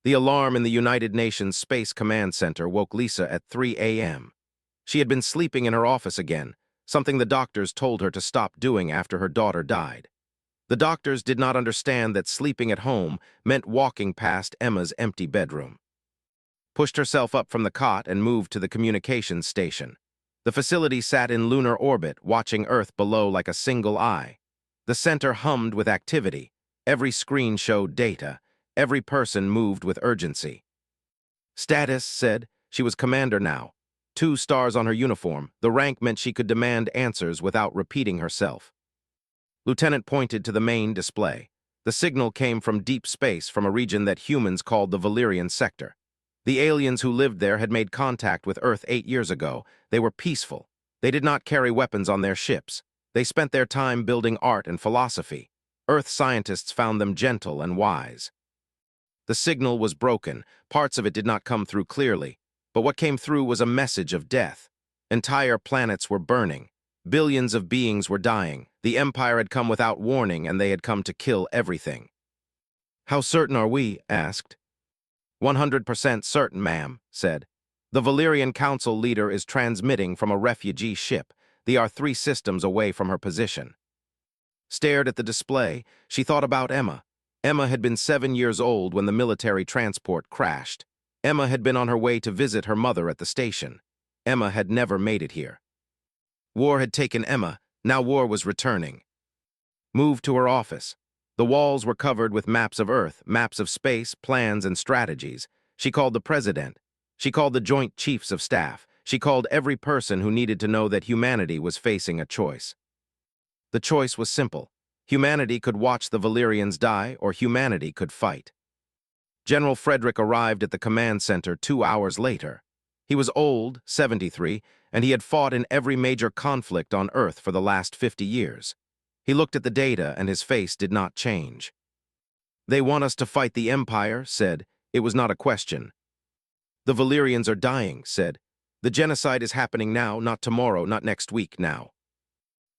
The alarm in the United Nations Space Command Center woke Lisa at 3 a.m. She had been sleeping in her office again, something the doctors told her to stop doing after her daughter died. The doctors did not understand that sleeping at home meant walking past Emma's empty bedroom. Pushed herself up from the cot and moved to the communications station. The facility sat in lunar orbit, watching Earth below like a single eye. The center hummed with activity. Every screen showed data. Every person moved with urgency. Status said she was commander now. 2 stars on her uniform. The rank meant she could demand answers without repeating herself. Lieutenant pointed to the main display. The signal came from deep space, from a region that humans called the Valerian sector. The aliens who lived there had made contact with Earth 8 years ago. They were peaceful. They did not carry weapons on their ships. They spent their time building art and philosophy. Earth scientists found them gentle and wise. The signal was broken. Parts of it did not come through clearly. But what came through was a message of death. Entire planets were burning. Billions of beings were dying. The Empire had come without warning, and they had come to kill everything. "How certain are we?" asked. 100% certain, ma'am, said. The Valerian Council leader is transmitting from a refugee ship. They are 3 systems away from her position. Stared at the display, she thought about Emma. Emma had been 7 years old when the military transport crashed. Emma had been on her way to visit her mother at the station. Emma had never made it here. War had taken Emma. Now war was returning. Moved to her office. The walls were covered with maps of Earth, maps of space, plans, and strategies. She called the president. She called the Joint Chiefs of Staff. She called every person who needed to know that humanity was facing a choice. The choice was simple. Humanity could watch the Valerians die, or humanity could fight. General Frederick arrived at the command center 2 hours later. He was old, 73, and he had fought in every major conflict on Earth for the last 50 years. He looked at the data, and his face did not change. "They want us to fight the Empire," said. It was not a question. "The Valerians are dying," said. "The genocide is happening now, not tomorrow, not next week, now."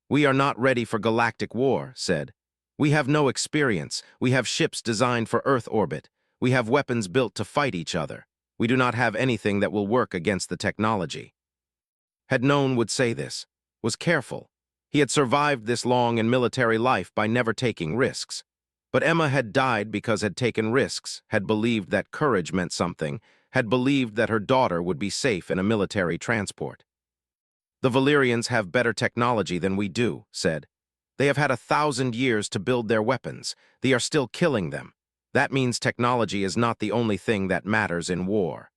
"We are not ready for galactic war," said. "We have no experience. We have ships designed for Earth orbit. We have weapons built to fight each other. We do not have anything that will work against the technology." Had known would say this. Was careful. He had survived this long in military life by never taking risks. But Emma had died because had taken risks, had believed that courage meant something, had believed that her daughter would be safe in a military transport. "The Valerians have better technology than we do," said. "They have had 1,000 years to build their weapons. They are still killing them. That means technology is not the only thing that matters in war."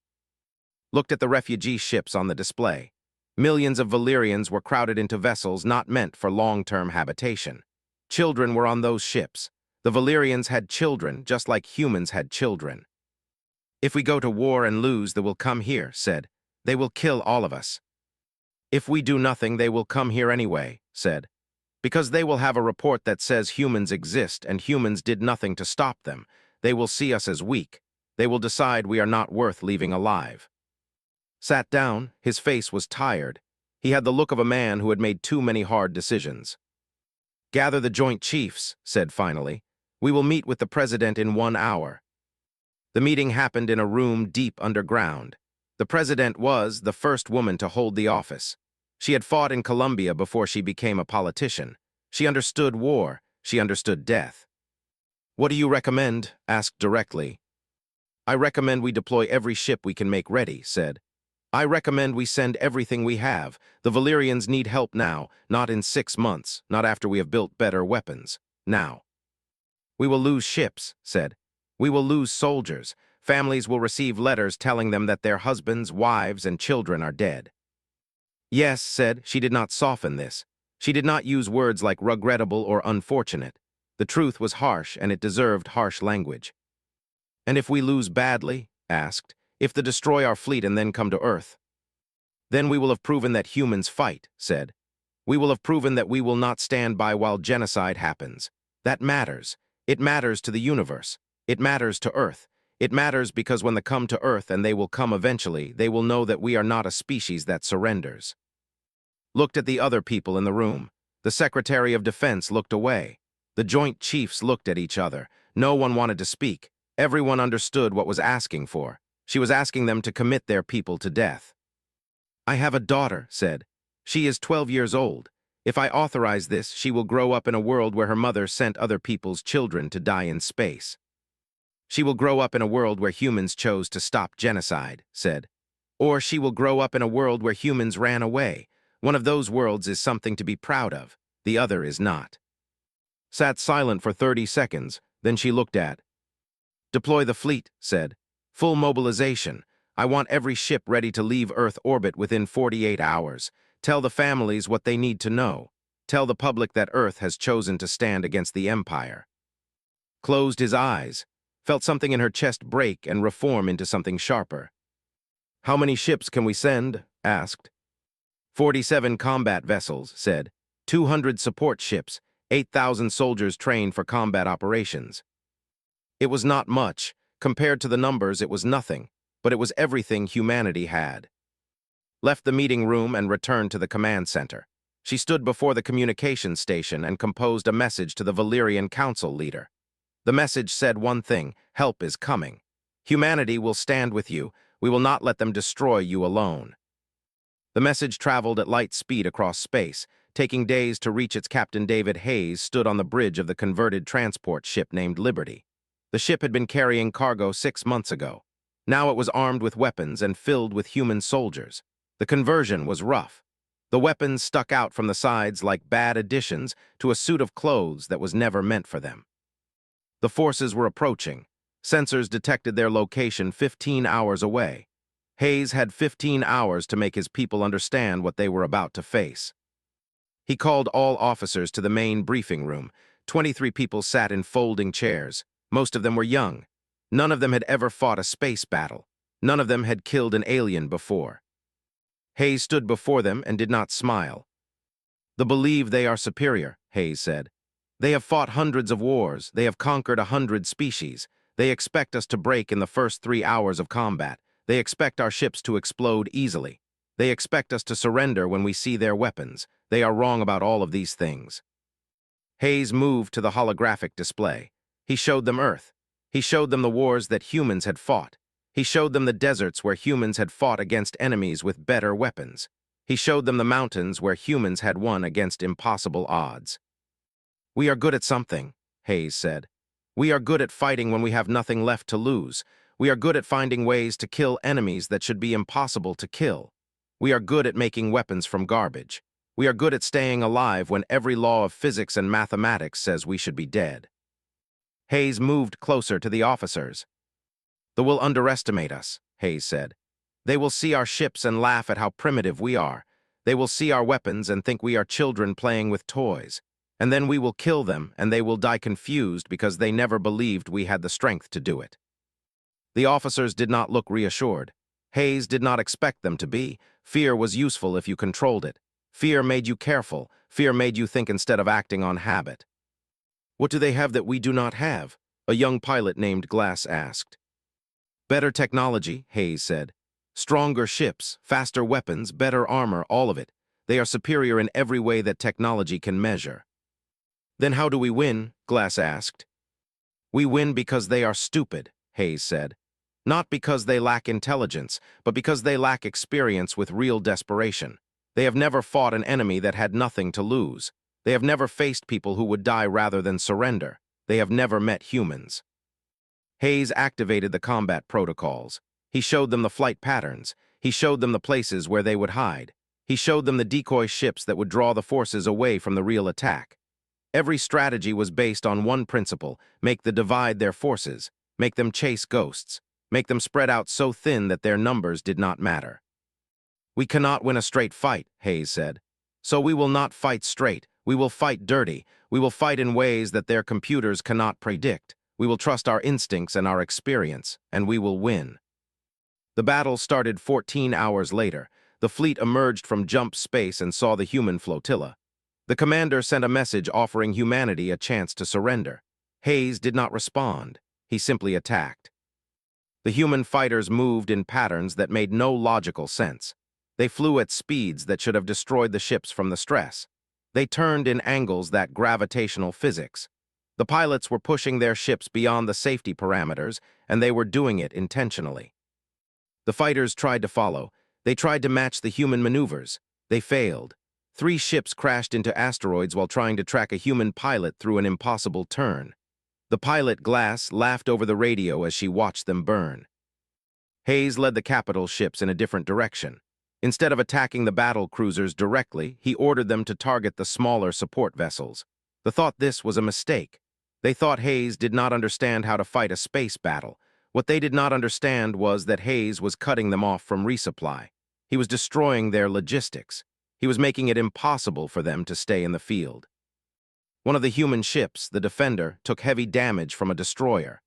Looked at the refugee ships on the display. Millions of Valerians were crowded into vessels not meant for long-term habitation. Children were on those ships. The Valerians had children, just like humans had children. "If we go to war and lose, they will come here," said. "They will kill all of us." "If we do nothing, they will come here anyway," said. "Because they will have a report that says humans exist and humans did nothing to stop them. They will see us as weak. They will decide we are not worth leaving alive." Sat down. His face was tired. He had the look of a man who had made too many hard decisions. "Gather the Joint Chiefs," said finally. "We will meet with the President in 1 hour." The meeting happened in a room deep underground. The President was the first woman to hold the office. She had fought in Colombia before she became a politician. She understood war. She understood death. "What do you recommend?" asked directly. "I recommend we deploy every ship we can make ready," said. "I recommend we send everything we have. The Valerians need help now, not in 6 months, not after we have built better weapons. Now." "We will lose ships," said. "We will lose soldiers. Families will receive letters telling them that their husbands, wives, and children are dead." "Yes," said. She did not soften this. She did not use words like regrettable or unfortunate. The truth was harsh, and it deserved harsh language. "And if we lose badly?" asked. "If they destroy our fleet and then come to Earth?" "Then we will have proven that humans fight," said. "We will have proven that we will not stand by while genocide happens. That matters. It matters to the universe. It matters to Earth. It matters because when they come to Earth, and they will come eventually, they will know that we are not a species that surrenders." Looked at the other people in the room. The Secretary of Defense looked away. The Joint Chiefs looked at each other. No one wanted to speak. Everyone understood what was asking for. She was asking them to commit their people to death. "I have a daughter," said. "She is 12 years old. If I authorize this, she will grow up in a world where her mother sent other people's children to die in space. She will grow up in a world where humans chose to stop genocide," said. "Or she will grow up in a world where humans ran away. One of those worlds is something to be proud of. The other is not." Sat silent for 30 seconds, then she looked at. "Deploy the fleet," said. "Full mobilization. I want every ship ready to leave Earth orbit within 48 hours. Tell the families what they need to know. Tell the public that Earth has chosen to stand against the Empire." Closed his eyes, felt something in her chest break and reform into something sharper. "How many ships can we send?" asked. 47 combat vessels, said. 200 support ships, 8,000 soldiers trained for combat operations. It was not much. Compared to the numbers, it was nothing, but it was everything humanity had. Left the meeting room and returned to the command center. She stood before the communications station and composed a message to the Valyrian council leader. The message said one thing: help is coming. Humanity will stand with you. We will not let them destroy you alone. The message traveled at light speed across space, taking days to reach its captain. David Hayes stood on the bridge of the converted transport ship named Liberty. The ship had been carrying cargo 6 months ago. Now it was armed with weapons and filled with human soldiers. The conversion was rough. The weapons stuck out from the sides like bad additions to a suit of clothes that was never meant for them. The forces were approaching. Sensors detected their location 15 hours away. Hayes had 15 hours to make his people understand what they were about to face. He called all officers to the main briefing room. 23 people sat in folding chairs. Most of them were young. None of them had ever fought a space battle. None of them had killed an alien before. Hayes stood before them and did not smile. "They believe they are superior," Hayes said. "They have fought hundreds of wars. They have conquered 100 species. They expect us to break in the first 3 hours of combat. They expect our ships to explode easily. They expect us to surrender when we see their weapons. They are wrong about all of these things." Hayes moved to the holographic display. He showed them Earth. He showed them the wars that humans had fought. He showed them the deserts where humans had fought against enemies with better weapons. He showed them the mountains where humans had won against impossible odds. "We are good at something," Hayes said. "We are good at fighting when we have nothing left to lose. We are good at finding ways to kill enemies that should be impossible to kill. We are good at making weapons from garbage. We are good at staying alive when every law of physics and mathematics says we should be dead." Hayes moved closer to the officers. "They will underestimate us," Hayes said. "They will see our ships and laugh at how primitive we are. They will see our weapons and think we are children playing with toys. And then we will kill them, and they will die confused because they never believed we had the strength to do it." The officers did not look reassured. Hayes did not expect them to be. Fear was useful if you controlled it. Fear made you careful. Fear made you think instead of acting on habit. "What do they have that we do not have?" a young pilot named Glass asked. "Better technology," Hayes said. "Stronger ships, faster weapons, better armor, all of it. They are superior in every way that technology can measure." "Then how do we win?" Glass asked. "We win because they are stupid," Hayes said. "Not because they lack intelligence, but because they lack experience with real desperation. They have never fought an enemy that had nothing to lose. They have never faced people who would die rather than surrender. They have never met humans." Hayes activated the combat protocols. He showed them the flight patterns. He showed them the places where they would hide. He showed them the decoy ships that would draw the forces away from the real attack. Every strategy was based on one principle: make the divide their forces, make them chase ghosts, make them spread out so thin that their numbers did not matter. "We cannot win a straight fight," Hayes said. "So we will not fight straight. We will fight dirty. We will fight in ways that their computers cannot predict. We will trust our instincts and our experience, and we will win." The battle started 14 hours later. The fleet emerged from jump space and saw the human flotilla. The commander sent a message offering humanity a chance to surrender. Hayes did not respond. He simply attacked. The human fighters moved in patterns that made no logical sense. They flew at speeds that should have destroyed the ships from the stress. They turned in angles that gravitational physics. The pilots were pushing their ships beyond the safety parameters, and they were doing it intentionally. The fighters tried to follow. They tried to match the human maneuvers. They failed. 3 ships crashed into asteroids while trying to track a human pilot through an impossible turn. The pilot, Glass, laughed over the radio as she watched them burn. Hayes led the capital ships in a different direction. Instead of attacking the battle cruisers directly, he ordered them to target the smaller support vessels. They thought this was a mistake. They thought Hayes did not understand how to fight a space battle. What they did not understand was that Hayes was cutting them off from resupply. He was destroying their logistics. He was making it impossible for them to stay in the field. One of the human ships, the Defender, took heavy damage from a destroyer.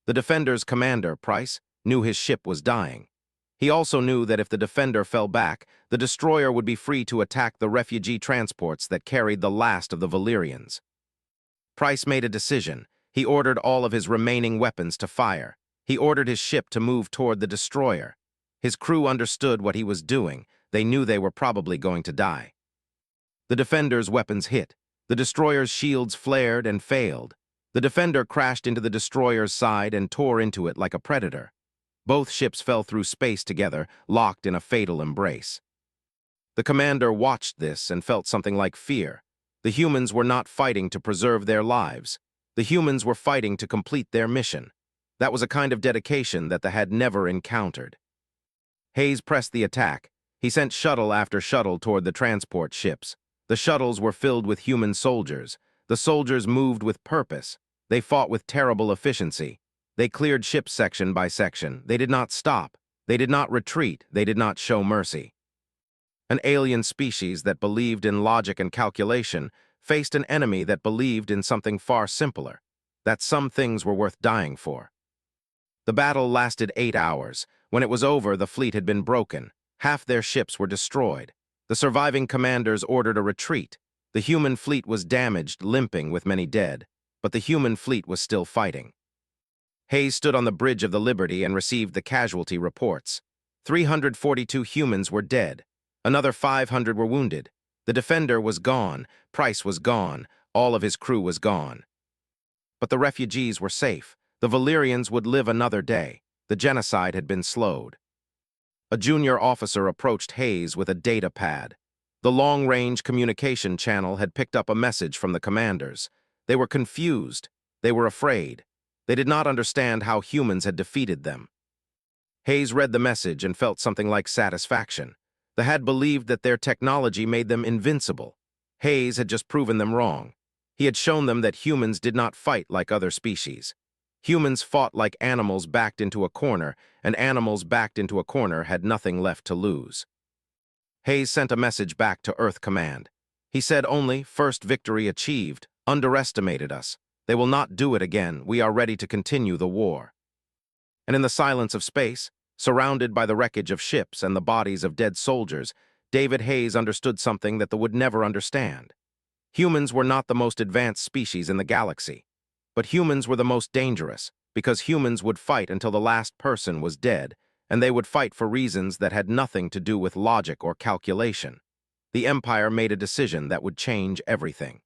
The Defender's commander, Price, knew his ship was dying. He also knew that if the Defender fell back, the destroyer would be free to attack the refugee transports that carried the last of the Valyrians. Price made a decision. He ordered all of his remaining weapons to fire. He ordered his ship to move toward the destroyer. His crew understood what he was doing. They knew they were probably going to die. The Defender's weapons hit. The destroyer's shields flared and failed. The Defender crashed into the destroyer's side and tore into it like a predator. Both ships fell through space together, locked in a fatal embrace. The commander watched this and felt something like fear. The humans were not fighting to preserve their lives. The humans were fighting to complete their mission. That was a kind of dedication that they had never encountered. Hayes pressed the attack. He sent shuttle after shuttle toward the transport ships. The shuttles were filled with human soldiers. The soldiers moved with purpose. They fought with terrible efficiency. They cleared ship section by section. They did not stop. They did not retreat. They did not show mercy. An alien species that believed in logic and calculation faced an enemy that believed in something far simpler, that some things were worth dying for. The battle lasted 8 hours. When it was over, the fleet had been broken. Half their ships were destroyed. The surviving commanders ordered a retreat. The human fleet was damaged, limping with many dead, but the human fleet was still fighting. Hayes stood on the bridge of the Liberty and received the casualty reports. 342 humans were dead. Another 500 were wounded. The Defender was gone. Price was gone. All of his crew was gone. But the refugees were safe. The Valyrians would live another day. The genocide had been slowed. A junior officer approached Hayes with a data pad. The long-range communication channel had picked up a message from the commanders. They were confused. They were afraid. They did not understand how humans had defeated them. Hayes read the message and felt something like satisfaction. They had believed that their technology made them invincible. Hayes had just proven them wrong. He had shown them that humans did not fight like other species. Humans fought like animals backed into a corner, and animals backed into a corner had nothing left to lose. Hayes sent a message back to Earth Command. He said only, "First victory achieved, underestimated us. They will not do it again. We are ready to continue the war." And in the silence of space, surrounded by the wreckage of ships and the bodies of dead soldiers, David Hayes understood something that they would never understand. Humans were not the most advanced species in the galaxy. But humans were the most dangerous, because humans would fight until the last person was dead, and they would fight for reasons that had nothing to do with logic or calculation. The Empire made a decision that would change everything.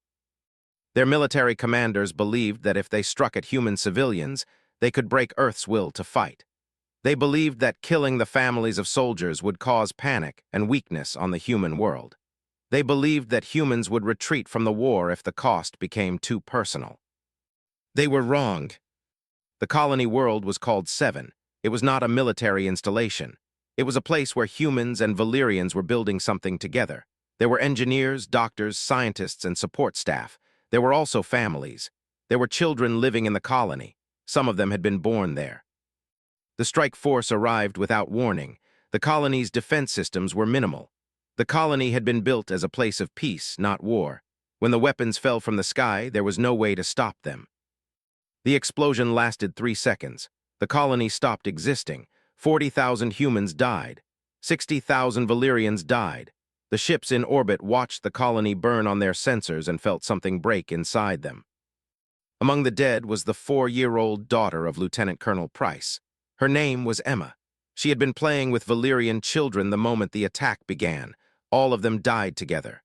Their military commanders believed that if they struck at human civilians, they could break Earth's will to fight. They believed that killing the families of soldiers would cause panic and weakness on the human world. They believed that humans would retreat from the war if the cost became too personal. They were wrong. The colony world was called Seven. It was not a military installation. It was a place where humans and Valyrians were building something together. There were engineers, doctors, scientists, and support staff. There were also families. There were children living in the colony. Some of them had been born there. The strike force arrived without warning. The colony's defense systems were minimal. The colony had been built as a place of peace, not war. When the weapons fell from the sky, there was no way to stop them. The explosion lasted 3 seconds. The colony stopped existing. 40,000 humans died. 60,000 Valyrians died. The ships in orbit watched the colony burn on their sensors and felt something break inside them. Among the dead was the 4-year-old daughter of Lieutenant Colonel Price. Her name was Emma. She had been playing with Valyrian children the moment the attack began. All of them died together.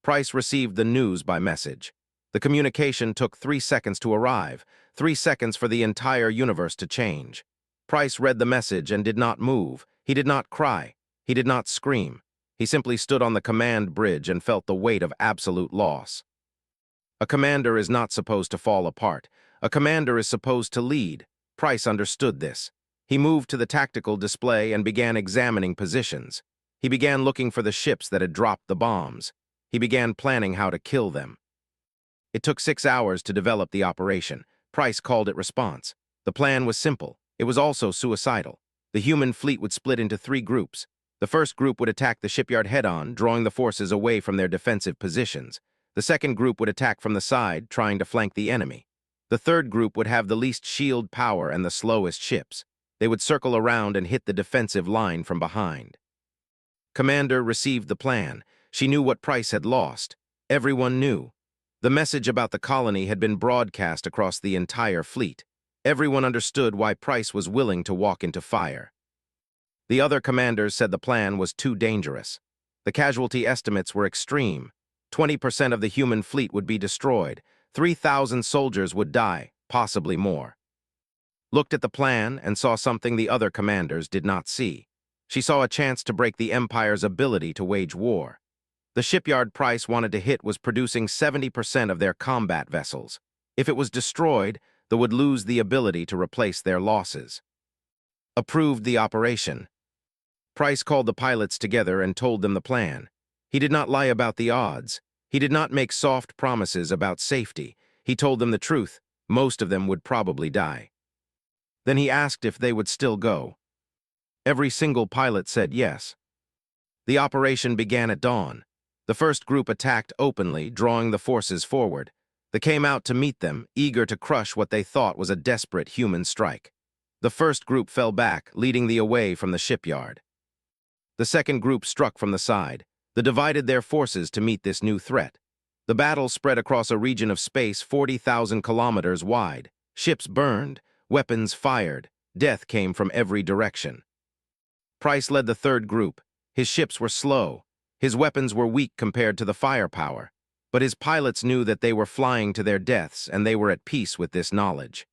Price received the news by message. The communication took 3 seconds to arrive, 3 seconds for the entire universe to change. Price read the message and did not move. He did not cry. He did not scream. He simply stood on the command bridge and felt the weight of absolute loss. A commander is not supposed to fall apart. A commander is supposed to lead. Price understood this. He moved to the tactical display and began examining positions. He began looking for the ships that had dropped the bombs. He began planning how to kill them. It took 6 hours to develop the operation. Price called it response. The plan was simple. It was also suicidal. The human fleet would split into 3 groups. The first group would attack the shipyard head-on, drawing the forces away from their defensive positions. The second group would attack from the side, trying to flank the enemy. The third group would have the least shield power and the slowest ships. They would circle around and hit the defensive line from behind. Commander received the plan. She knew what Price had lost. Everyone knew. The message about the colony had been broadcast across the entire fleet. Everyone understood why Price was willing to walk into fire. The other commanders said the plan was too dangerous. The casualty estimates were extreme. 20% of the human fleet would be destroyed. 3,000 soldiers would die, possibly more. Looked at the plan and saw something the other commanders did not see. She saw a chance to break the Empire's ability to wage war. The shipyard Price wanted to hit was producing 70% of their combat vessels. If it was destroyed, they would lose the ability to replace their losses. Approved the operation. Price called the pilots together and told them the plan. He did not lie about the odds. He did not make soft promises about safety. He told them the truth. Most of them would probably die. Then he asked if they would still go. Every single pilot said yes. The operation began at dawn. The first group attacked openly, drawing the forces forward. They came out to meet them, eager to crush what they thought was a desperate human strike. The first group fell back, leading the away from the shipyard. The second group struck from the side. They divided their forces to meet this new threat. The battle spread across a region of space 40,000 kilometers wide. Ships burned, weapons fired, death came from every direction. Price led the third group. His ships were slow. His weapons were weak compared to the firepower. But his pilots knew that they were flying to their deaths, and they were at peace with this knowledge.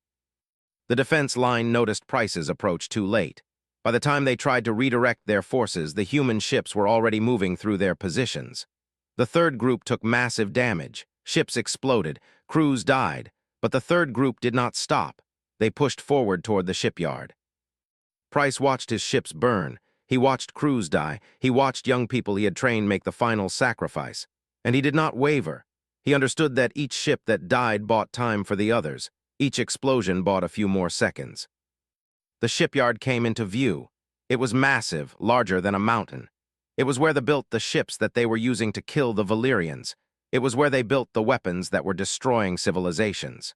The defense line noticed Price's approach too late. By the time they tried to redirect their forces, the human ships were already moving through their positions. The third group took massive damage. Ships exploded, crews died, but the third group did not stop. They pushed forward toward the shipyard. Price watched his ships burn. He watched crews die. He watched young people he had trained make the final sacrifice. And he did not waver. He understood that each ship that died bought time for the others. Each explosion bought a few more seconds. The shipyard came into view. It was massive, larger than a mountain. It was where they built the ships that they were using to kill the Valyrians. It was where they built the weapons that were destroying civilizations.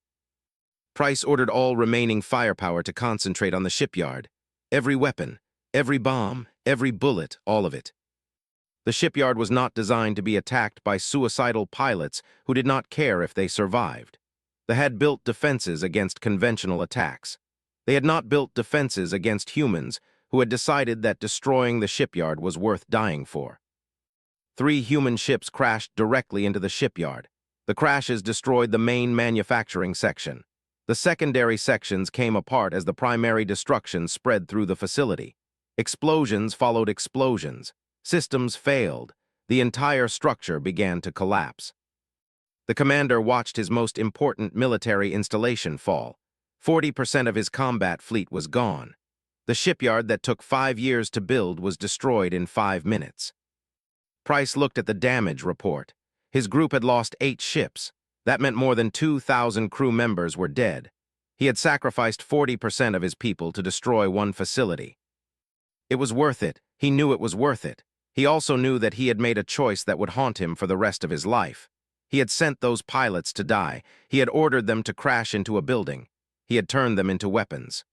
Price ordered all remaining firepower to concentrate on the shipyard. Every weapon, every bomb, every bullet, all of it. The shipyard was not designed to be attacked by suicidal pilots who did not care if they survived. They had built defenses against conventional attacks. They had not built defenses against humans who had decided that destroying the shipyard was worth dying for. 3 human ships crashed directly into the shipyard. The crashes destroyed the main manufacturing section. The secondary sections came apart as the primary destruction spread through the facility. Explosions followed explosions. Systems failed. The entire structure began to collapse. The commander watched his most important military installation fall. 40% of his combat fleet was gone. The shipyard that took 5 years to build was destroyed in 5 minutes. Price looked at the damage report. His group had lost 8 ships. That meant more than 2,000 crew members were dead. He had sacrificed 40% of his people to destroy one facility. It was worth it. He knew it was worth it. He also knew that he had made a choice that would haunt him for the rest of his life. He had sent those pilots to die. He had ordered them to crash into a building. He had turned them into weapons.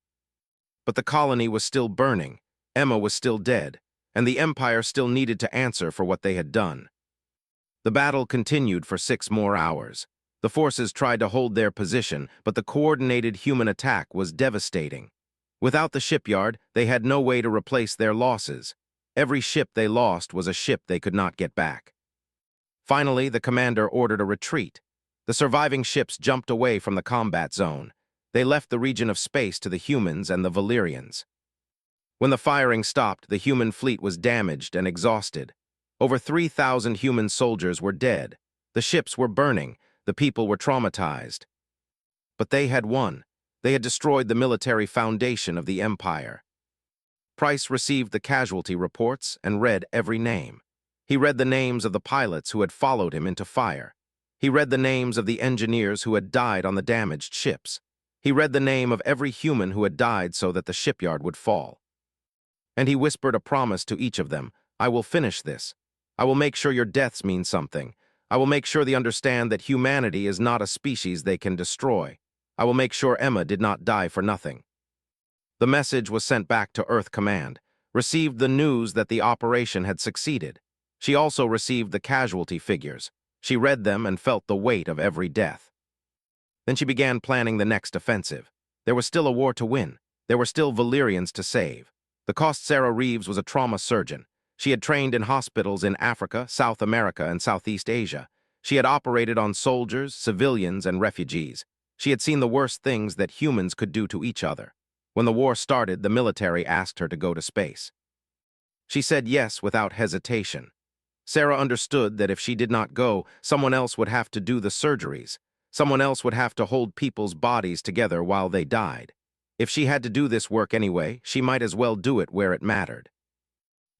But the colony was still burning, Emma was still dead, and the Empire still needed to answer for what they had done. The battle continued for 6 more hours. The forces tried to hold their position, but the coordinated human attack was devastating. Without the shipyard, they had no way to replace their losses. Every ship they lost was a ship they could not get back. Finally, the commander ordered a retreat. The surviving ships jumped away from the combat zone. They left the region of space to the humans and the Valyrians. When the firing stopped, the human fleet was damaged and exhausted. Over 3,000 human soldiers were dead. The ships were burning. The people were traumatized. But they had won. They had destroyed the military foundation of the Empire. Price received the casualty reports and read every name. He read the names of the pilots who had followed him into fire. He read the names of the engineers who had died on the damaged ships. He read the name of every human who had died so that the shipyard would fall. And he whispered a promise to each of them. I will finish this. I will make sure your deaths mean something. I will make sure they understand that humanity is not a species they can destroy. I will make sure Emma did not die for nothing. The message was sent back to Earth Command, received the news that the operation had succeeded. She also received the casualty figures. She read them and felt the weight of every death. Then she began planning the next offensive. There was still a war to win. There were still Valyrians to save. The cost Sarah Reeves was a trauma surgeon. She had trained in hospitals in Africa, South America, and Southeast Asia. She had operated on soldiers, civilians, and refugees. She had seen the worst things that humans could do to each other. When the war started, the military asked her to go to space. She said yes without hesitation. Sarah understood that if she did not go, someone else would have to do the surgeries. Someone else would have to hold people's bodies together while they died. If she had to do this work anyway, she might as well do it where it mattered.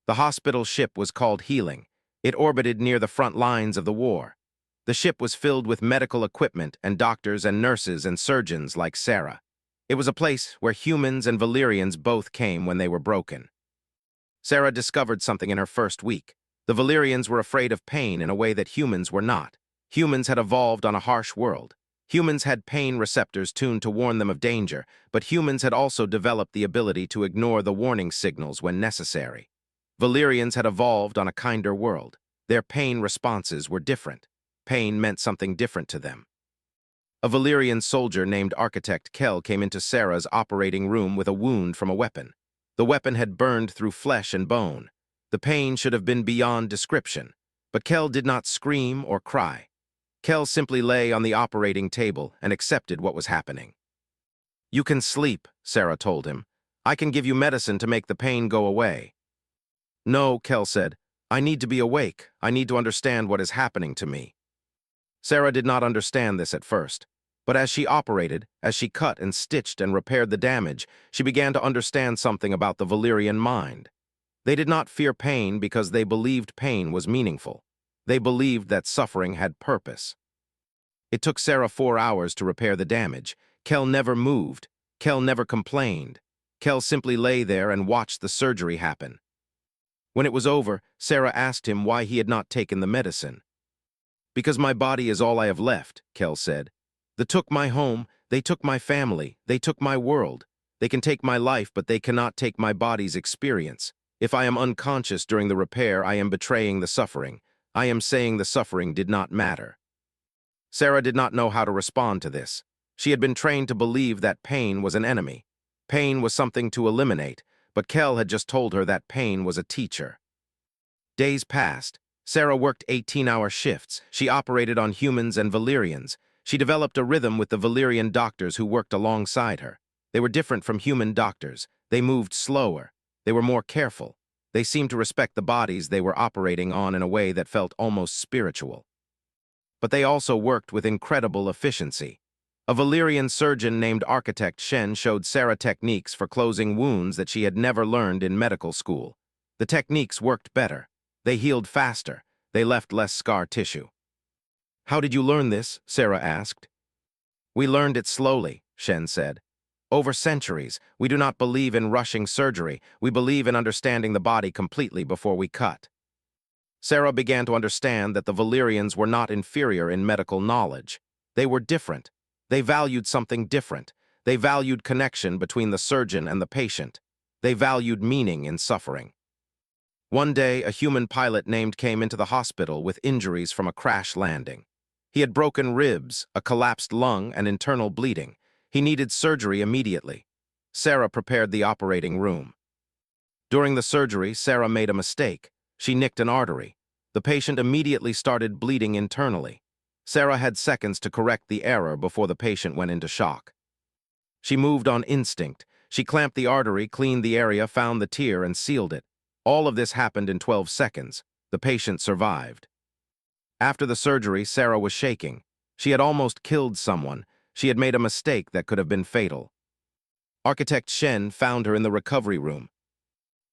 The hospital ship was called Healing. It orbited near the front lines of the war. The ship was filled with medical equipment and doctors and nurses and surgeons like Sarah. It was a place where humans and Valyrians both came when they were broken. Sarah discovered something in her first week. The Valyrians were afraid of pain in a way that humans were not. Humans had evolved on a harsh world. Humans had pain receptors tuned to warn them of danger, but humans had also developed the ability to ignore the warning signals when necessary. Valyrians had evolved on a kinder world. Their pain responses were different. Pain meant something different to them. A Valyrian soldier named Architect Kell came into Sarah's operating room with a wound from a weapon. The weapon had burned through flesh and bone. The pain should have been beyond description, but Kell did not scream or cry. Kell simply lay on the operating table and accepted what was happening. You can sleep, Sarah told him. I can give you medicine to make the pain go away. No, Kell said. I need to be awake. I need to understand what is happening to me. Sarah did not understand this at first, but as she operated, as she cut and stitched and repaired the damage, she began to understand something about the Valyrian mind. They did not fear pain because they believed pain was meaningful. They believed that suffering had purpose. It took Sarah 4 hours to repair the damage. Kell never moved. Kell never complained. Kell simply lay there and watched the surgery happen. When it was over, Sarah asked him why he had not taken the medicine. Because my body is all I have left, Kell said. They took my home, they took my family, they took my world. They can take my life, but they cannot take my body's experience. If I am unconscious during the repair, I am betraying the suffering. I am saying the suffering did not matter. Sarah did not know how to respond to this. She had been trained to believe that pain was an enemy. Pain was something to eliminate, but Kell had just told her that pain was a teacher. Days passed. Sarah worked 18-hour shifts. She operated on humans and Valyrians. She developed a rhythm with the Valyrian doctors who worked alongside her. They were different from human doctors. They moved slower. They were more careful. They seemed to respect the bodies they were operating on in a way that felt almost spiritual. But they also worked with incredible efficiency. A Valyrian surgeon named Architect Shen showed Sarah techniques for closing wounds that she had never learned in medical school. The techniques worked better. They healed faster. They left less scar tissue. How did you learn this? Sarah asked. We learned it slowly, Shen said. Over centuries, we do not believe in rushing surgery. We believe in understanding the body completely before we cut. Sarah began to understand that the Valyrians were not inferior in medical knowledge. They were different. They valued something different. They valued connection between the surgeon and the patient. They valued meaning in suffering. One day, a human pilot named came into the hospital with injuries from a crash landing. He had broken ribs, a collapsed lung, and internal bleeding. He needed surgery immediately. Sarah prepared the operating room. During the surgery, Sarah made a mistake. She nicked an artery. The patient immediately started bleeding internally. Sarah had seconds to correct the error before the patient went into shock. She moved on instinct. She clamped the artery, cleaned the area, found the tear, and sealed it. All of this happened in 12 seconds. The patient survived. After the surgery, Sarah was shaking. She had almost killed someone. She had made a mistake that could have been fatal. Architect Shen found her in the recovery room.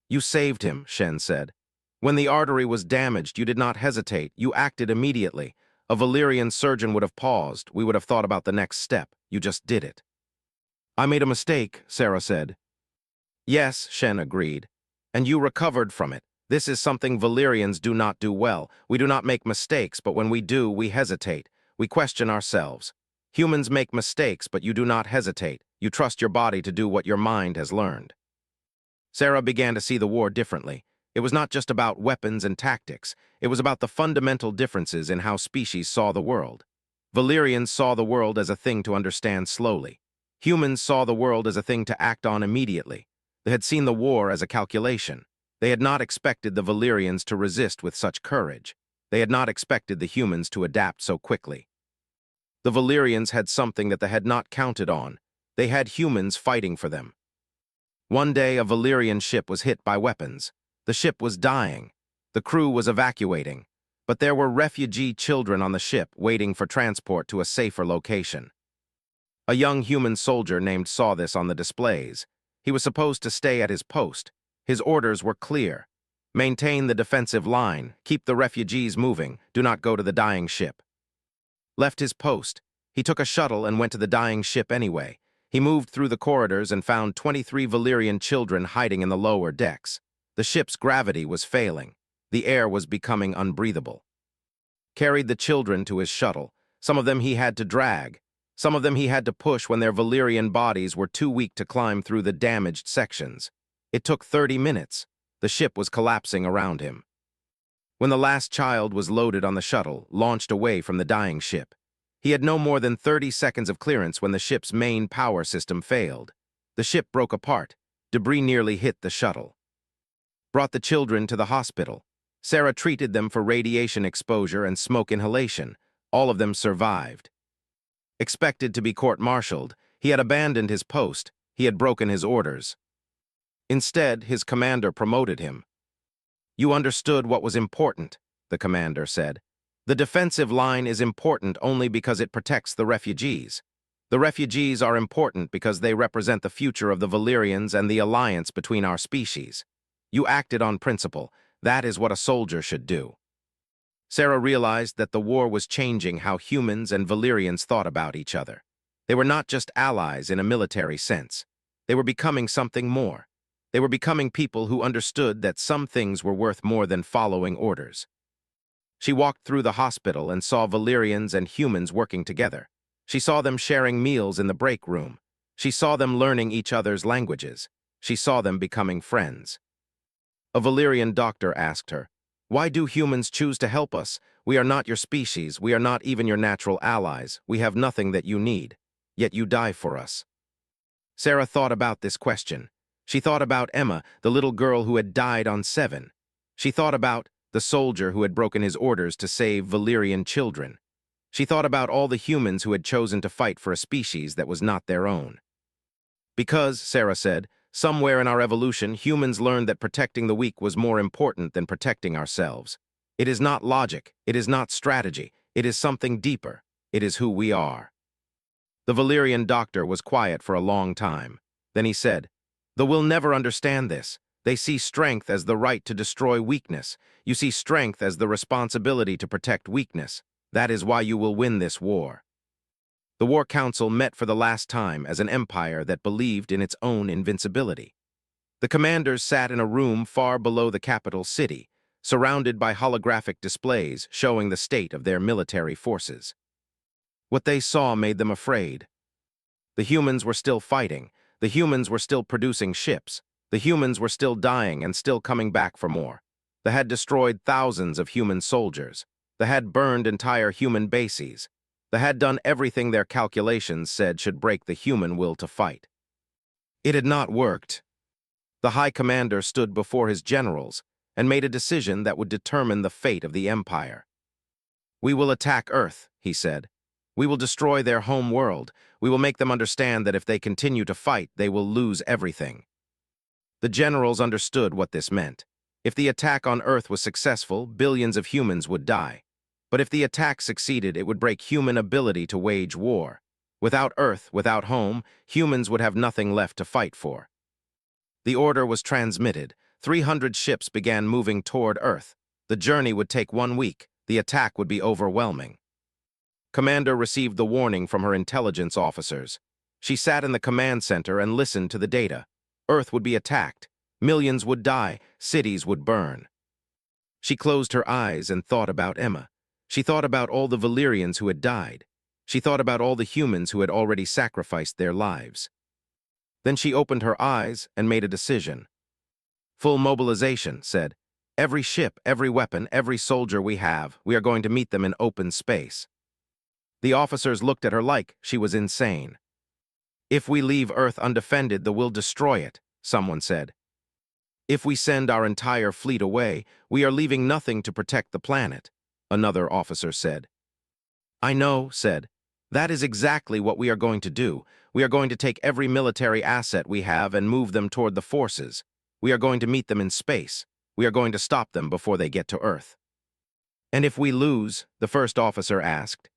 "You saved him," Shen said. "When the artery was damaged, you did not hesitate. You acted immediately. A Valyrian surgeon would have paused. We would have thought about the next step. You just did it." "I made a mistake," Sarah said. "Yes," Shen agreed. "And you recovered from it. This is something Valyrians do not do well. We do not make mistakes, but when we do, we hesitate. We question ourselves. Humans make mistakes, but you do not hesitate. You trust your body to do what your mind has learned." Sarah began to see the war differently. It was not just about weapons and tactics. It was about the fundamental differences in how species saw the world. Valyrians saw the world as a thing to understand slowly. Humans saw the world as a thing to act on immediately. They had seen the war as a calculation. They had not expected the Valyrians to resist with such courage. They had not expected the humans to adapt so quickly. The Valyrians had something that they had not counted on. They had humans fighting for them. One day, a Valyrian ship was hit by weapons. The ship was dying. The crew was evacuating. But there were refugee children on the ship waiting for transport to a safer location. A young human soldier named saw this on the displays. He was supposed to stay at his post. His orders were clear. Maintain the defensive line. Keep the refugees moving. Do not go to the dying ship. Left his post. He took a shuttle and went to the dying ship anyway. He moved through the corridors and found 23 Valyrian children hiding in the lower decks. The ship's gravity was failing. The air was becoming unbreathable. Carried the children to his shuttle. Some of them he had to drag. Some of them he had to push when their Valyrian bodies were too weak to climb through the damaged sections. It took 30 minutes. The ship was collapsing around him. When the last child was loaded on the shuttle, launched away from the dying ship, he had no more than 30 seconds of clearance when the ship's main power system failed. The ship broke apart. Debris nearly hit the shuttle. Brought the children to the hospital. Sarah treated them for radiation exposure and smoke inhalation. All of them survived. Expected to be court-martialed, he had abandoned his post. He had broken his orders. Instead, his commander promoted him. "You understood what was important," the commander said. "The defensive line is important only because it protects the refugees. The refugees are important because they represent the future of the Valyrians and the alliance between our species. You acted on principle. That is what a soldier should do." Sarah realized that the war was changing how humans and Valyrians thought about each other. They were not just allies in a military sense. They were becoming something more. They were becoming people who understood that some things were worth more than following orders. She walked through the hospital and saw Valyrians and humans working together. She saw them sharing meals in the break room. She saw them learning each other's languages. She saw them becoming friends. A Valyrian doctor asked her, "Why do humans choose to help us? We are not your species. We are not even your natural allies. We have nothing that you need. Yet you die for us." Sarah thought about this question. She thought about Emma, the little girl who had died on 7. She thought about the soldier who had broken his orders to save Valyrian children. She thought about all the humans who had chosen to fight for a species that was not their own. Because, Sarah said, somewhere in our evolution, humans learned that protecting the weak was more important than protecting ourselves. It is not logic. It is not strategy. It is something deeper. It is who we are. The Valyrian doctor was quiet for a long time. Then he said, "They will never understand this. They see strength as the right to destroy weakness. You see strength as the responsibility to protect weakness. That is why you will win this war." The War Council met for the last time as an empire that believed in its own invincibility. The commanders sat in a room far below the capital city, surrounded by holographic displays showing the state of their military forces. What they saw made them afraid. The humans were still fighting. The humans were still producing ships. The humans were still dying and still coming back for more. They had destroyed thousands of human soldiers. They had burned entire human bases. They had done everything their calculations said should break the human will to fight. It had not worked. The High Commander stood before his generals and made a decision that would determine the fate of the empire. "We will attack Earth," he said. "We will destroy their home world. We will make them understand that if they continue to fight, they will lose everything." The generals understood what this meant. If the attack on Earth was successful, billions of humans would die. But if the attack succeeded, it would break human ability to wage war. Without Earth, without home, humans would have nothing left to fight for. The order was transmitted. 300 ships began moving toward Earth. The journey would take 1 week. The attack would be overwhelming. Commander received the warning from her intelligence officers. She sat in the command center and listened to the data. Earth would be attacked. Millions would die. Cities would burn. She closed her eyes and thought about Emma. She thought about all the Valyrians who had died. She thought about all the humans who had already sacrificed their lives. Then she opened her eyes and made a decision. "Full mobilization," said. "Every ship, every weapon, every soldier we have, we are going to meet them in open space." The officers looked at her like she was insane. "If we leave Earth undefended, the will destroy it," someone said. "If we send our entire fleet away, we are leaving nothing to protect the planet," another officer said. "I know," said. "That is exactly what we are going to do. We are going to take every military asset we have and move them toward the forces. We are going to meet them in space. We are going to stop them before they get to Earth." "And if we lose?" the first officer asked.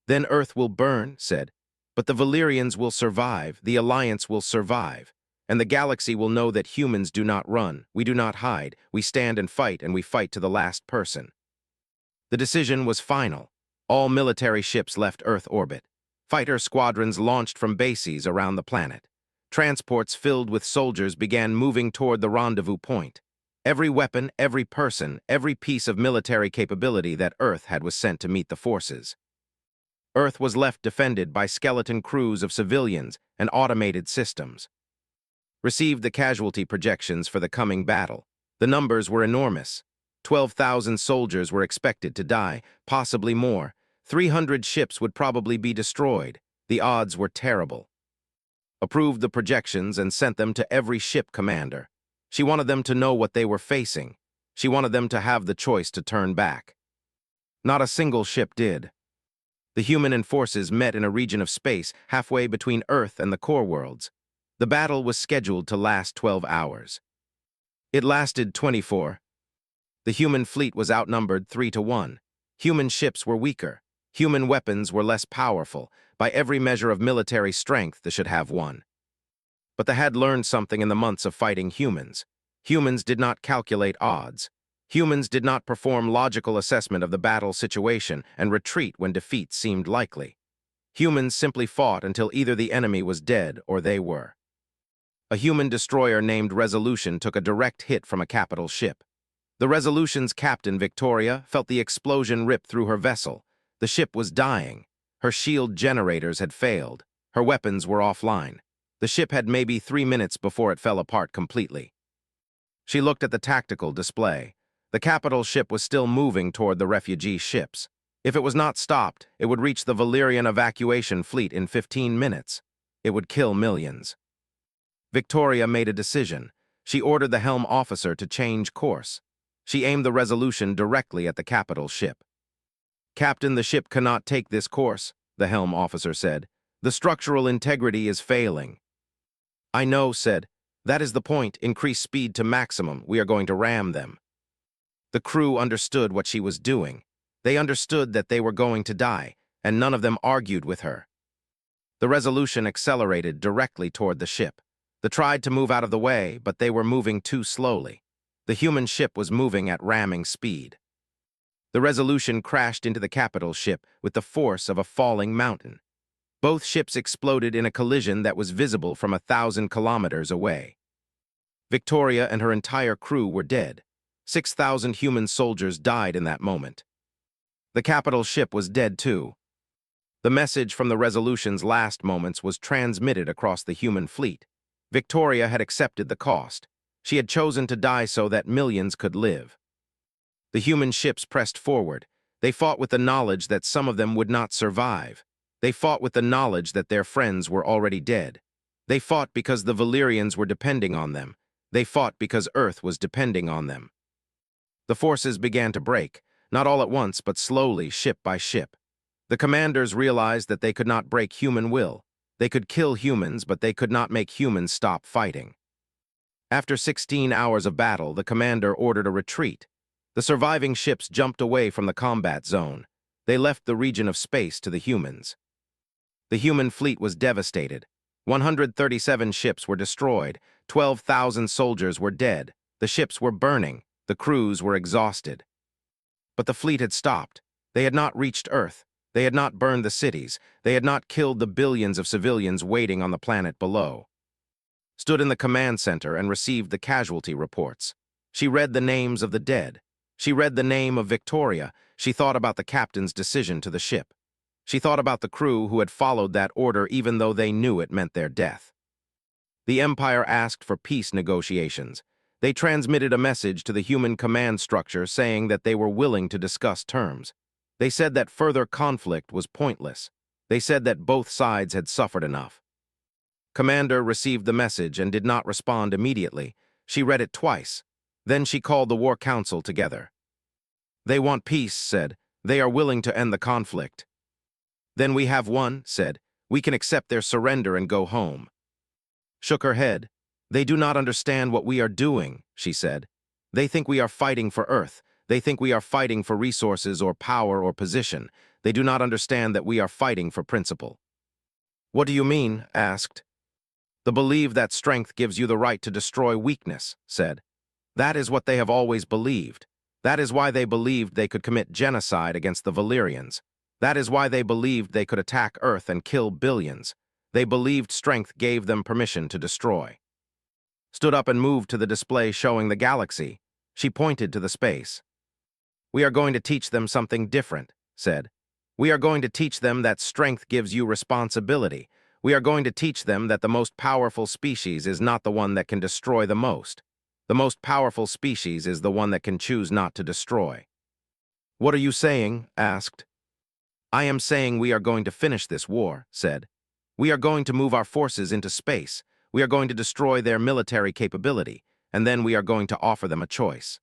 "Then Earth will burn," said. "But the Valyrians will survive, the Alliance will survive, and the galaxy will know that humans do not run, we do not hide, we stand and we fight to the last person." The decision was final. All military ships left Earth orbit. Fighter squadrons launched from bases around the planet. Transports filled with soldiers began moving toward the rendezvous point. Every weapon, every person, every piece of military capability that Earth had was sent to meet the forces. Earth was left defended by skeleton crews of civilians and automated systems. Received the casualty projections for the coming battle. The numbers were enormous. 12,000 soldiers were expected to die, possibly more. 300 ships would probably be destroyed. The odds were terrible. Approved the projections and sent them to every ship commander. She wanted them to know what they were facing. She wanted them to have the choice to turn back. Not a single ship did. The human and forces met in a region of space halfway between Earth and the core worlds. The battle was scheduled to last 12 hours. It lasted 24. The human fleet was outnumbered 3-1. Human ships were weaker. Human weapons were less powerful. By every measure of military strength, they should have won. But they had learned something in the months of fighting humans. Humans did not calculate odds. Humans did not perform logical assessment of the battle situation and retreat when defeat seemed likely. Humans simply fought until either the enemy was dead or they were. A human destroyer named Resolution took a direct hit from a capital ship. The Resolution's captain, Victoria, felt the explosion rip through her vessel. The ship was dying. Her shield generators had failed. Her weapons were offline. The ship had maybe 3 minutes before it fell apart completely. She looked at the tactical display. The capital ship was still moving toward the refugee ships. If it was not stopped, it would reach the Valyrian evacuation fleet in 15 minutes. It would kill millions. Victoria made a decision. She ordered the helm officer to change course. She aimed the Resolution directly at the capital ship. "Captain, the ship cannot take this course," the helm officer said. "The structural integrity is failing." "I know," said. "That is the point. Increase speed to maximum. We are going to ram them." The crew understood what she was doing. They understood that they were going to die, and none of them argued with her. The Resolution accelerated directly toward the ship. They tried to move out of the way, but they were moving too slowly. The human ship was moving at ramming speed. The Resolution crashed into the capital ship with the force of a falling mountain. Both ships exploded in a collision that was visible from 1,000 kilometers away. Victoria and her entire crew were dead. 6,000 human soldiers died in that moment. The capital ship was dead too. The message from the Resolution's last moments was transmitted across the human fleet. Victoria had accepted the cost. She had chosen to die so that millions could live. The human ships pressed forward. They fought with the knowledge that some of them would not survive. They fought with the knowledge that their friends were already dead. They fought because the Valyrians were depending on them. They fought because Earth was depending on them. The forces began to break. not all at once, but slowly, ship by ship. The commanders realized that they could not break human will. They could kill humans, but they could not make humans stop fighting. After 16 hours of battle, the commander ordered a retreat. The surviving ships jumped away from the combat zone. They left the region of space to the humans. The human fleet was devastated. 137 ships were destroyed. 12,000 soldiers were dead. The ships were burning. The crews were exhausted. But the fleet had stopped. They had not reached Earth. They had not burned the cities. They had not killed the billions of civilians waiting on the planet below. Stood in the command center and received the casualty reports. She read the names of the dead. She read the name of Victoria. She thought about the captain's decision to the ship. She thought about the crew who had followed that order even though they knew it meant their death. The Empire asked for peace negotiations. They transmitted a message to the human command structure saying that they were willing to discuss terms. They said that further conflict was pointless. They said that both sides had suffered enough. Commander received the message and did not respond immediately. She read it twice. Then she called the War Council together. They want peace, said. They are willing to end the conflict. Then we have one, said. We can accept their surrender and go home. Shook her head. They do not understand what we are doing, she said. They think we are fighting for Earth. They think we are fighting for resources or power or position. They do not understand that we are fighting for principle. What do you mean? Asked. They believe that strength gives you the right to destroy weakness, said. That is what they have always believed. That is why they believed they could commit genocide against the Valyrians. That is why they believed they could attack Earth and kill billions. They believed strength gave them permission to destroy. Stood up and moved to the display showing the galaxy. She pointed to the space. We are going to teach them something different, said. We are going to teach them that strength gives you responsibility. We are going to teach them that the most powerful species is not the one that can destroy the most. The most powerful species is the one that can choose not to destroy. What are you saying? Asked. I am saying we are going to finish this war, said. We are going to move our forces into space. We are going to destroy their military capability, and then we are going to offer them a choice.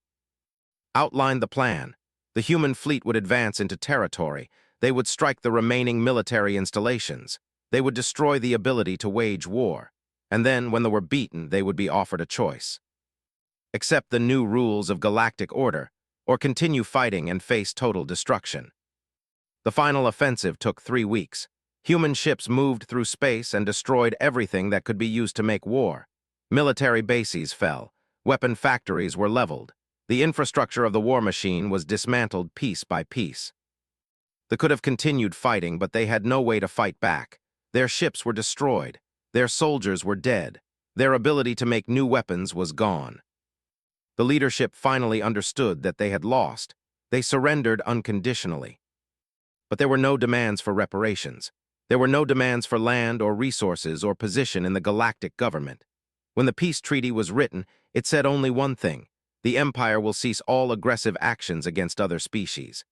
Outlined the plan. The human fleet would advance into territory. They would strike the remaining military installations. They would destroy the ability to wage war. And then, when they were beaten, they would be offered a choice. Accept the new rules of galactic order, or continue fighting and face total destruction. The final offensive took 3 weeks. Human ships moved through space and destroyed everything that could be used to make war. Military bases fell. Weapon factories were leveled. The infrastructure of the war machine was dismantled piece by piece. They could have continued fighting, but they had no way to fight back. Their ships were destroyed. Their soldiers were dead. Their ability to make new weapons was gone. The leadership finally understood that they had lost. They surrendered unconditionally. But there were no demands for reparations. There were no demands for land or resources or position in the galactic government. When the peace treaty was written, it said only one thing. The Empire will cease all aggressive actions against other species.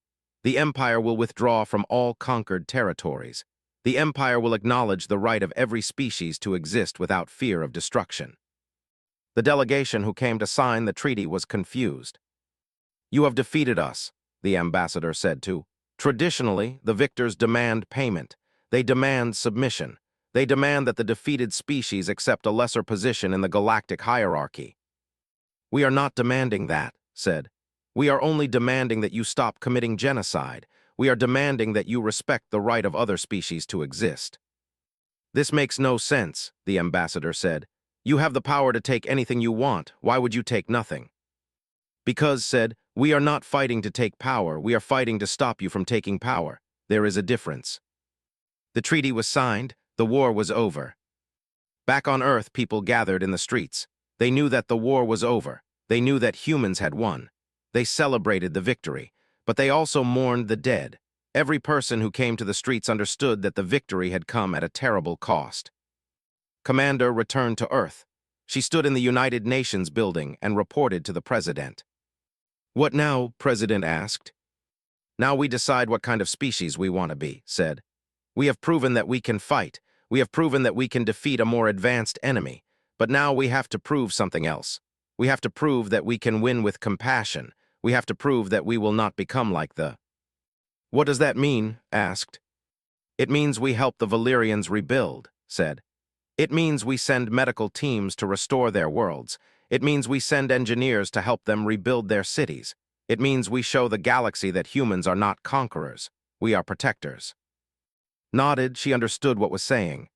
The Empire will withdraw from all conquered territories. The Empire will acknowledge the right of every species to exist without fear of destruction. The delegation who came to sign the treaty was confused. You have defeated us, the ambassador said to. Traditionally, the victors demand payment. They demand submission. They demand that the defeated species accept a lesser position in the galactic hierarchy. We are not demanding that, said. We are only demanding that you stop committing genocide. We are demanding that you respect the right of other species to exist. This makes no sense, the ambassador said. You have the power to take anything you want. Why would you take nothing? Because, said, we are not fighting to take power. We are fighting to stop you from taking power. There is a difference. The treaty was signed. The war was over. Back on Earth, people gathered in the streets. They knew that the war was over. They knew that humans had won. They celebrated the victory, but they also mourned the dead. Every person who came to the streets understood that the victory had come at a terrible cost. Commander returned to Earth. She stood in the United Nations building and reported to the president. What now? President asked. Now we decide what kind of species we want to be, said. We have proven that we can fight. We have proven that we can defeat a more advanced enemy. But now we have to prove something else. We have to prove that we can win with compassion. We have to prove that we will not become like the... What does that mean? Asked. It means we help the Valyrians rebuild, said. It means we send medical teams to restore their worlds. It means we send engineers to help them rebuild their cities. It means we show the galaxy that humans are not conquerors. We are protectors. Nodded, she understood what was saying.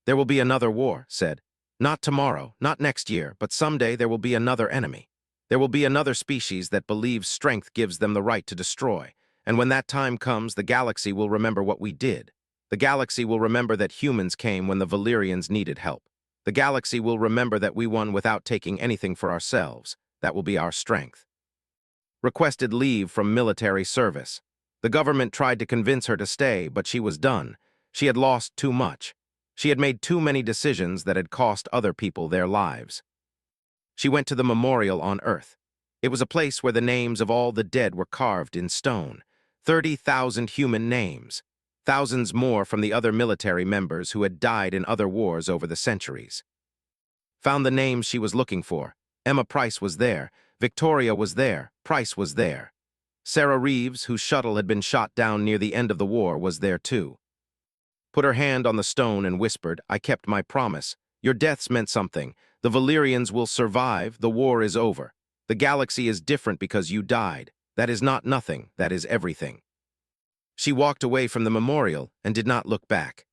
There will be another war, said. Not tomorrow, not next year, but someday there will be another enemy. There will be another species that believes strength gives them the right to destroy. And when that time comes, the galaxy will remember what we did. The galaxy will remember that humans came when the Valyrians needed help. The galaxy will remember that we won without taking anything for ourselves. That will be our strength. Requested leave from military service. The government tried to convince her to stay, but she was done. She had lost too much. She had made too many decisions that had cost other people their lives. She went to the memorial on Earth. It was a place where the names of all the dead were carved in stone. 30,000 human names. Thousands more from the other military members who had died in other wars over the centuries. Found the names she was looking for. Emma Price was there. Victoria was there. Price was there. Sarah Reeves, whose shuttle had been shot down near the end of the war, was there too. Put her hand on the stone and whispered, I kept my promise. Your deaths meant something. The Valyrians will survive. The war is over. The galaxy is different because you died. That is not nothing. That is everything. She walked away from the memorial and did not look back.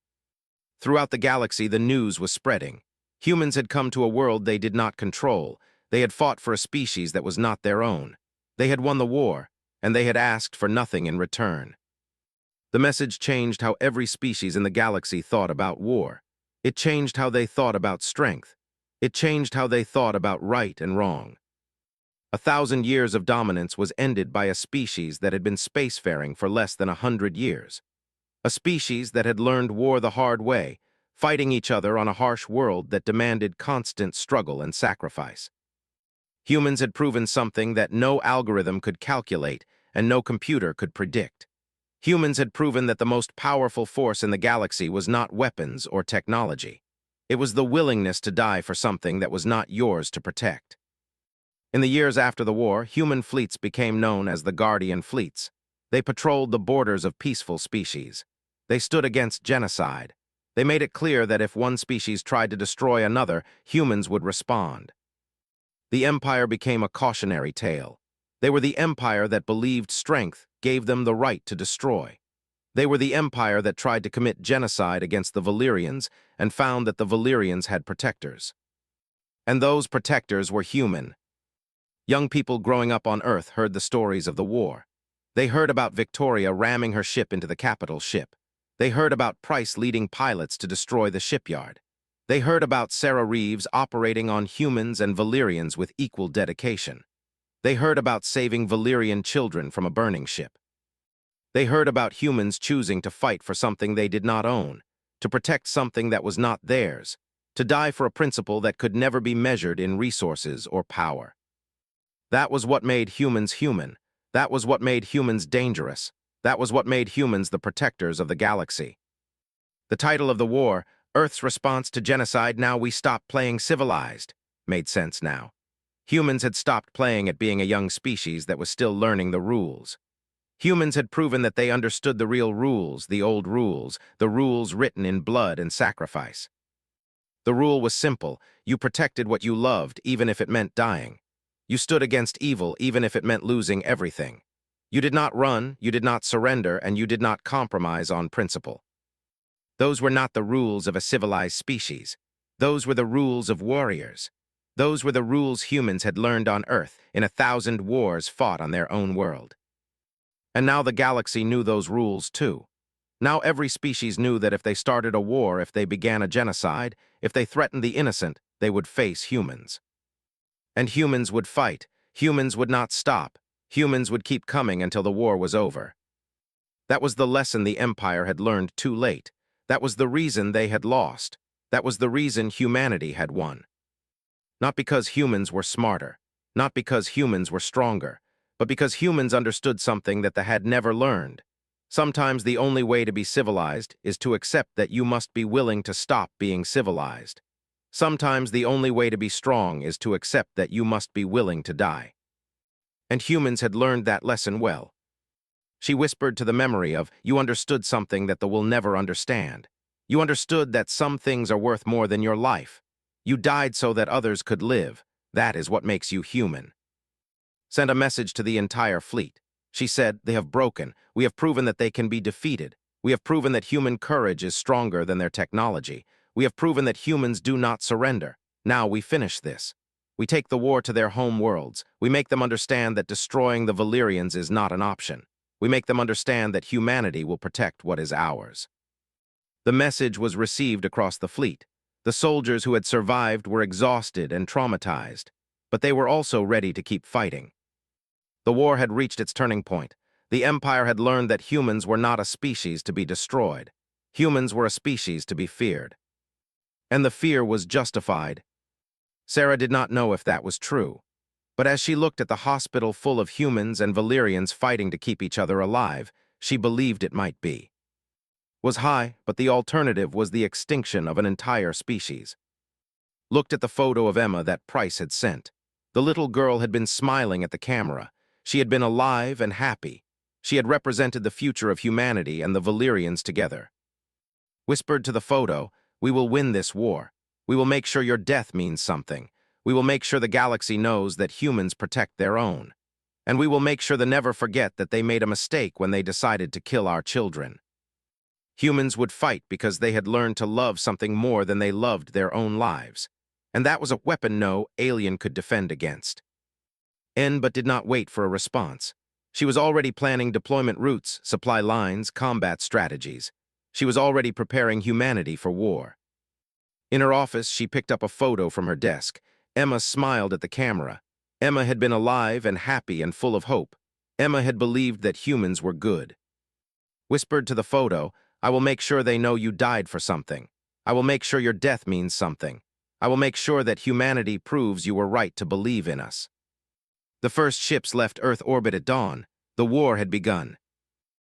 Throughout the galaxy, the news was spreading. Humans had come to a world they did not control. They had fought for a species that was not their own. They had won the war, and they had asked for nothing in return. The message changed how every species in the galaxy thought about war. It changed how they thought about strength. It changed how they thought about right and wrong. 1,000 years of dominance was ended by a species that had been spacefaring for less than 100 years. A species that had learned war the hard way, fighting each other on a harsh world that demanded constant struggle and sacrifice. Humans had proven something that no algorithm could calculate and no computer could predict. Humans had proven that the most powerful force in the galaxy was not weapons or technology. It was the willingness to die for something that was not yours to protect. In the years after the war, human fleets became known as the Guardian Fleets. They patrolled the borders of peaceful species. They stood against genocide. They made it clear that if one species tried to destroy another, humans would respond. The Empire became a cautionary tale. They were the Empire that believed strength gave them the right to destroy. They were the Empire that tried to commit genocide against the Valyrians and found that the Valyrians had protectors. And those protectors were human. Young people growing up on Earth heard the stories of the war. They heard about Victoria ramming her ship into the capital ship. They heard about Price leading pilots to destroy the shipyard. They heard about Sarah Reeves operating on humans and Valyrians with equal dedication. They heard about saving Valyrian children from a burning ship. They heard about humans choosing to fight for something they did not own, to protect something that was not theirs, to die for a principle that could never be measured in resources or power. That was what made humans human. That was what made humans dangerous. That was what made humans the protectors of the galaxy. The title of the war, Earth's Response to Genocide, Now We Stop Playing Civilized, made sense now. Humans had stopped playing at being a young species that was still learning the rules. Humans had proven that they understood the real rules, the old rules, the rules written in blood and sacrifice. The rule was simple. You protected what you loved, even if it meant dying. You stood against evil, even if it meant losing everything. You did not run, you did not surrender, and you did not compromise on principle. Those were not the rules of a civilized species. Those were the rules of warriors. Those were the rules humans had learned on Earth in 1,000 wars fought on their own world. And now the galaxy knew those rules too. Now every species knew that if they started a war, if they began a genocide, if they threatened the innocent, they would face humans. And humans would fight. Humans would not stop. Humans would keep coming until the war was over. That was the lesson the Empire had learned too late. That was the reason they had lost. That was the reason humanity had won. Not because humans were smarter, not because humans were stronger, but because humans understood something that they had never learned. Sometimes the only way to be civilized is to accept that you must be willing to stop being civilized. Sometimes the only way to be strong is to accept that you must be willing to die. and humans had learned that lesson well. She whispered to the memory of, "You understood something that the will never understand. You understood that some things are worth more than your life. You died so that others could live. That is what makes you human." Send a message to the entire fleet. She said, "They have broken. We have proven that they can be defeated. We have proven that human courage is stronger than their technology. We have proven that humans do not surrender. Now we finish this. We take the war to their home worlds. We make them understand that destroying the Valyrians is not an option. We make them understand that humanity will protect what is ours." The message was received across the fleet. The soldiers who had survived were exhausted and traumatized, but they were also ready to keep fighting. The war had reached its turning point. The Empire had learned that humans were not a species to be destroyed. Humans were a species to be feared. And the fear was justified. Sarah did not know if that was true, but as she looked at the hospital full of humans and Valyrians fighting to keep each other alive, she believed it might be. Was high, but the alternative was the extinction of an entire species. Looked at the photo of Emma that Price had sent. The little girl had been smiling at the camera. She had been alive and happy. She had represented the future of humanity and the Valyrians together. Whispered to the photo, "We will win this war. We will make sure your death means something. We will make sure the galaxy knows that humans protect their own. And we will make sure they never forget that they made a mistake when they decided to kill our children." Humans would fight because they had learned to love something more than they loved their own lives. And that was a weapon no alien could defend against. But did not wait for a response. She was already planning deployment routes, supply lines, combat strategies. She was already preparing humanity for war. In her office, she picked up a photo from her desk. Emma smiled at the camera. Emma had been alive and happy and full of hope. Emma had believed that humans were good. Whispered to the photo, "I will make sure they know you died for something. I will make sure your death means something. I will make sure that humanity proves you were right to believe in us." The first ships left Earth orbit at dawn. The war had begun.